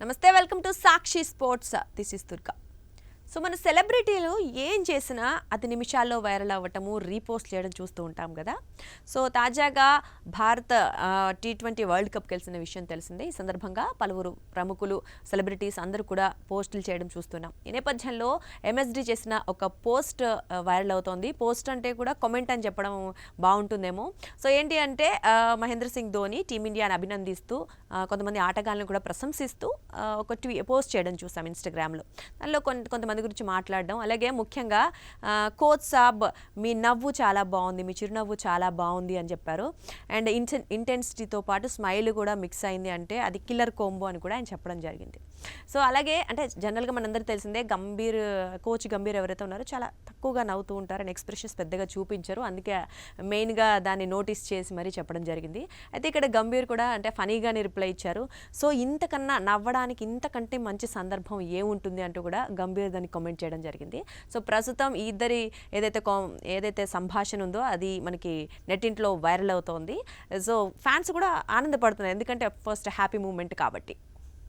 నమస్తే, welcome to Sakshi sports. This is Durga. So మన సెలబ్రిటీలు ఏం చేసినా అది నిమిషాల్లో వైరల్ అవ్వటము, రీపోస్ట్ చేయడం చూస్తూ ఉంటాం కదా. సో తాజాగా భారత T20 వరల్డ్ కప్ గెలిచిన విషయం తెలిసిందే. ఈ సందర్భంగా పలువురు ప్రముఖులు, సెలబ్రిటీస్ అందరూ కూడా పోస్టులు చేయడం చూస్తున్నాం. ఈ నేపథ్యంలో MSD చేసిన ఒక పోస్ట్ వైరల్ అవుతోంది. పోస్ట్ అంటే కూడా కామెంట్ అని చెప్పడం బాగుంటుందేమో. సో ఏంటి అంటే మహేంద్ర సింగ్ ధోని టీమిండియాని అభినందిస్తూ కొంతమంది ఆటగాళ్ళని కూడా ప్రశంసిస్తూ ఒక పోస్ట్ చేయడం చూసాం ఇన్స్టాగ్రామ్లో. దానిలో కొంతమంది గురించి మాట్లాడడం, అలాగే ముఖ్యంగా కోచ్ సాబ్ మీ నవ్వు చాలా బాగుంది, మీ చిరునవ్వు చాలా బాగుంది అని చెప్పారు. అండ్ ఇంటెన్సిటీతో పాటు స్మైల్ కూడా మిక్స్ అయింది, అంటే అది కిల్లర్ కోంబో అని కూడా ఆయన చెప్పడం జరిగింది. సో అలాగే అంటే జనరల్గా మనందరికీ తెలిసిందే కోచ్ గంభీర్ ఎవరైతే ఉన్నారో చాలా తక్కువగా నవ్వుతూ ఉంటారు అండ్ ఎక్స్ప్రెషన్స్ పెద్దగా చూపించరు. అందుకే మెయిన్గా దాన్ని నోటీస్ చేసి మరీ చెప్పడం జరిగింది. అయితే ఇక్కడ గంభీర్ కూడా అంటే ఫనీగానే రిప్లై ఇచ్చారు. సో ఇంతకన్నా నవ్వడానికి ఇంతకంటే మంచి సందర్భం ఏముంటుంది అంటూ కూడా గంభీర్ దాన్ని కామెంట్ చేయడం జరిగింది. సో ప్రస్తుతం ఈ ఇద్దరి ఏదైతే సంభాషణ ఉందో అది మనకి నెట్టింట్లో వైరల్ అవుతోంది. సో ఫ్యాన్స్ కూడా ఆనందపడుతున్నారు, ఎందుకంటే ఫస్ట్ హ్యాపీ మూమెంట్ కాబట్టి.